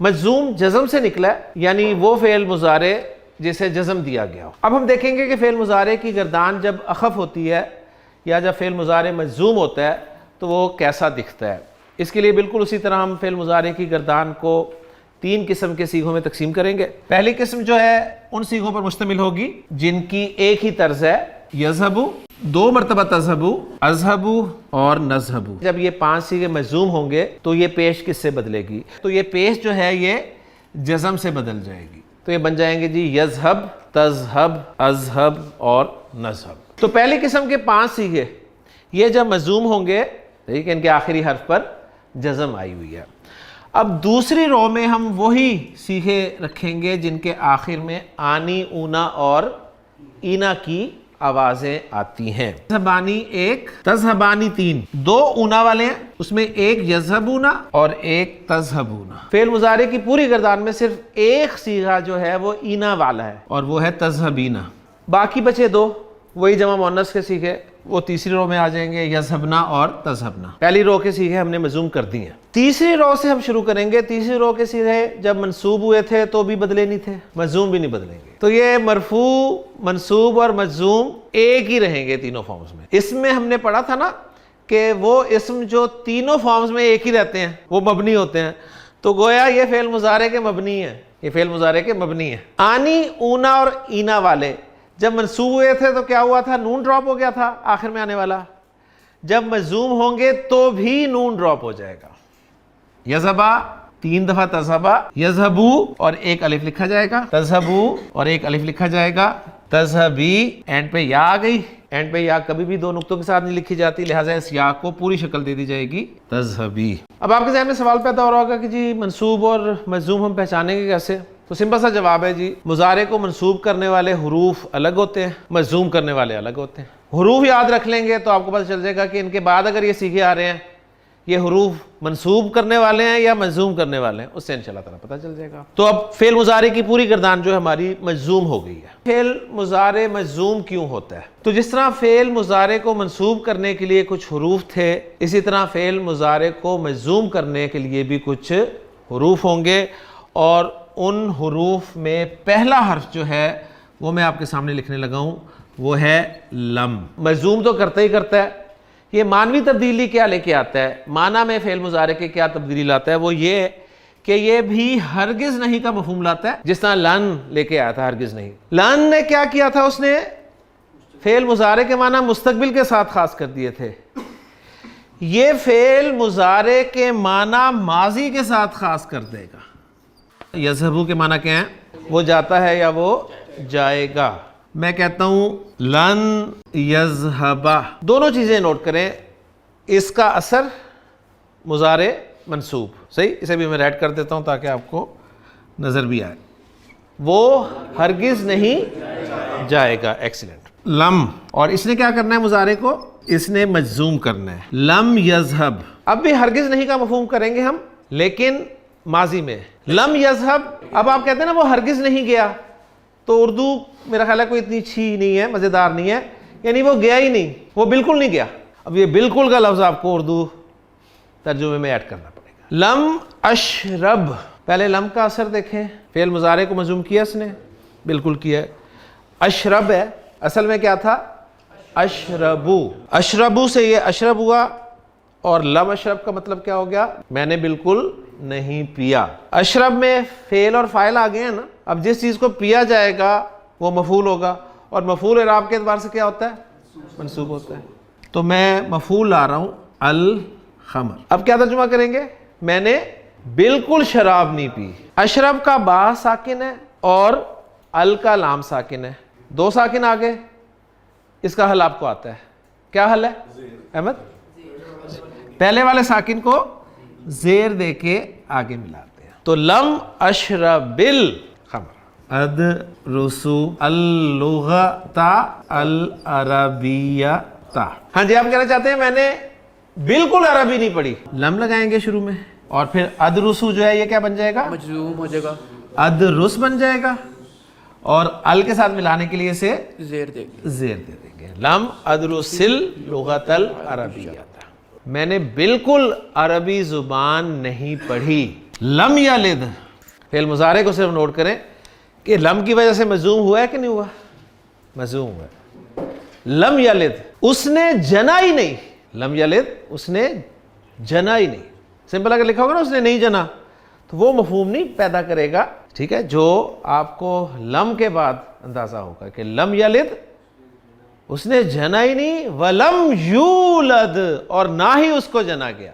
مجزوم جزم سے نکلا ہے، یعنی وہ فعل مضارع جسے جزم دیا گیا ہو۔ اب ہم دیکھیں گے کہ فعل مضارع کی گردان جب اخف ہوتی ہے یا جب فعل مضارع مجزوم ہوتا ہے تو وہ کیسا دکھتا ہے۔ اس کے لیے بالکل اسی طرح ہم فعل مضارع کی گردان کو 3 قسم کے صیغوں میں تقسیم کریں گے۔ پہلی قسم جو ہے ان صیغوں پر مشتمل ہوگی جن کی ایک ہی طرز ہے، یذهب، 2 مرتبہ تذهب، اذهب اور نذهب۔ جب یہ 5 صیغے مجزوم ہوں گے تو یہ پیش کس سے بدلے گی؟ تو یہ پیش جو ہے یہ جزم سے بدل جائے گی، تو یہ بن جائیں گے جی یذهب، تذهب، اذهب اور نذهب۔ تو پہلی قسم کے 5 صیغے یہ جب مجزوم ہوں گے ٹھیک ہے، ان کے آخری حرف پر جزم آئی ہوئی ہے۔ اب دوسری رو میں ہم وہی صیغے رکھیں گے جن کے آخر میں آنی، اونا اور اینا کی آوازیں آتی ہیں۔ تذہبانی 1، تذہبانی 3، 2 اونا والے ہیں، اس میں ایک یذہبونا اور ایک تذہبونا۔ فعل مضارع کی پوری گردان میں صرف ایک صیغہ جو ہے وہ اینا والا ہے اور وہ ہے تذہبینا، باقی بچے 2 وہی جمع مؤنث کے صیغے، وہ تیسری رو میں آ جائیں گے، یذہبنا اور تذہبنا۔ پہلی رو کے صیغے ہم نے مجزوم کر دی ہیں۔ تیسری رو سے ہم شروع کریں گے۔ تیسری رو کے صیغے جب منصوب ہوئے تھے تو بھی بدلے نہیں تھے، مجزوم بھی نہیں بدلیں گے، تو یہ مرفوع، منصوب اور مجزوم ایک ہی رہیں گے تینوں فارمز میں۔ اس میں ہم نے پڑھا تھا نا کہ وہ اسم جو تینوں فارمز میں ایک ہی رہتے ہیں وہ مبنی ہوتے ہیں، تو گویا یہ فعل مضارع کے مبنی ہے، یہ فعل مضارع کے مبنی ہے۔ آنی، اونا اور اینا والے جب منصوب ہوئے تھے تو کیا ہوا تھا؟ نون ڈراپ ہو گیا تھا آخر میں آنے والا۔ جب مجزوم ہوں گے تو بھی نون ڈراپ ہو جائے گا۔ یذہبا 3 دفعہ تذہبا، یذہبو اور ایک الف لکھا جائے گا، تذہبو اور ایک الف لکھا جائے گا، تذہبی اینڈ پہ یا آ گئی، اینڈ پہ یا کبھی بھی 2 نقطوں کے ساتھ نہیں لکھی جاتی، لہٰذا اس یا کو پوری شکل دے دی جائے گی تذہبی۔ اب آپ کے ذہن میں سوال پیدا ہو رہا ہوگا کہ جی منصوب اور مجزوم ہم پہچانیں گے کیسے؟ تو سمپل سا جواب ہے جی، مضارع کو منصوب کرنے والے حروف الگ ہوتے ہیں، مجزوم کرنے والے الگ ہوتے ہیں۔ حروف یاد رکھ لیں گے تو آپ کو پتہ چل جائے گا کہ ان کے بعد اگر یہ صیغے آ رہے ہیں یہ حروف منصوب کرنے والے ہیں یا مجزوم کرنے والے ہیں، اس سے انشاءاللہ تعالیٰ پتہ چل جائے گا۔ تو اب فعل مضارع کی پوری گردان جو ہے ہماری مجزوم ہو گئی ہے۔ فعل مضارع مجزوم کیوں ہوتا ہے؟ تو جس طرح فعل مضارع کو منصوب کرنے کے لیے کچھ حروف تھے، اسی طرح فعل مضارع کو مجزوم کرنے کے لیے بھی کچھ حروف ہوں گے، اور ان حروف میں پہلا حرف جو ہے وہ میں آپ کے سامنے لکھنے لگا ہوں، وہ ہے لم۔ مجزوم تو کرتا ہی کرتا ہے، یہ معنوی تبدیلی کیا لے کے آتا ہے؟ معنی میں فعل مضارع کے کیا تبدیلی لاتا ہے؟ وہ یہ کہ یہ بھی ہرگز نہیں کا مفہوم لاتا ہے، جس طرح لن لے کے آیا تھا ہرگز نہیں۔ لن نے کیا کیا تھا؟ اس نے فعل مضارع کے معنی مستقبل کے ساتھ خاص کر دیے تھے، یہ فعل مضارع کے معنی ماضی کے ساتھ خاص کر دے گا۔ یذہبو کے معنی کیا ہے؟ وہ جاتا ہے یا وہ جائے گا۔ میں کہتا ہوں لن یذہبا، دونوں چیزیں نوٹ کریں، اس کا اثر مضارع منصوب، صحیح، اسے بھی میں ریڈ کر دیتا ہوں تاکہ آپ کو نظر بھی آئے، وہ ہرگز نہیں جائے گا، ایکسیلنٹ۔ لم، اور اس نے کیا کرنا ہے مضارع کو؟ اس نے مجزوم کرنا ہے، لم یذہب۔ اب بھی ہرگز نہیں کا مفہوم کریں گے ہم، لیکن ماضی میں لم یذہب۔ اب آپ کہتے ہیں نا وہ ہرگز نہیں گیا، تو اردو میرا خیال ہے کوئی اتنی اچھی نہیں ہے، مزیدار نہیں ہے، یعنی وہ گیا ہی نہیں، وہ بالکل نہیں گیا۔ اب یہ بالکل کا لفظ آپ کو اردو ترجمے میں ایڈ کرنا پڑے گا۔ لم اشرب، پہلے لم کا اثر دیکھیں، فعل مضارع کو مجزوم کیا اس نے، بالکل کیا ہے۔ اشرب ہے، اصل میں کیا تھا؟ اشربو، اشربو سے یہ اشرب ہوا، اور لم اشرب کا مطلب کیا ہو گیا؟ میں نے بالکل نہیں پیا۔ اشرب میں فعل اور فاعل آ گئے ہیں نا، اب جس چیز کو پیا جائے گا وہ مفعول ہوگا، اور مفعول اعراب کے اعتبار سے کیا ہوتا ہے؟ منصوب ہوتا ہے۔ تو میں مفعول لا رہا ہوں الخمر۔ اب کیا ترجمہ کریں گے؟ میں نے بالکل شراب نہیں پی۔ اشرب کا با ساکن ہے اور ال کا لام ساکن ہے، 2 ساکن آگے، اس کا حل آپ کو آتا ہے، کیا حل ہے احمد؟ پہلے والے ساکن کو زیر دے کے آگے ملاتے ہیں، تو لم اشرب الخمر، ادرسو اللغۃ العربیۃ۔ ہاں جی، آپ کہنا چاہتے ہیں میں نے بالکل عربی نہیں پڑھی، لم لگائیں گے شروع میں، اور پھر ادرسو جو ہے یہ کیا بن جائے گا؟ مجزوم ہو جائے گا، ادرس بن جائے گا، اور ال کے ساتھ ملانے کے لیے اسے زیر دے گی، زیر دے دیں گے، لم ادرس اللغۃ العربیۃ، میں نے بالکل عربی زبان نہیں پڑھی۔ لم یلد، فعل مضارع کو صرف نوٹ کریں کہ لم کی وجہ سے مجزوم ہوا ہے کہ نہیں ہوا؟ مجزوم ہوا ہے. لم یلد، اس نے جنا ہی نہیں. لم یلد، اس نے جنا ہی نہیں. سمپل اگر لکھا ہوگا نا اس نے نہیں جنا تو وہ مفہوم نہیں پیدا کرے گا. ٹھیک ہے، جو آپ کو لم کے بعد اندازہ ہوگا کہ لم یلد، اس نے جنا ہی نہیں، ولم یولد، اور نہ ہی اس کو جنا گیا.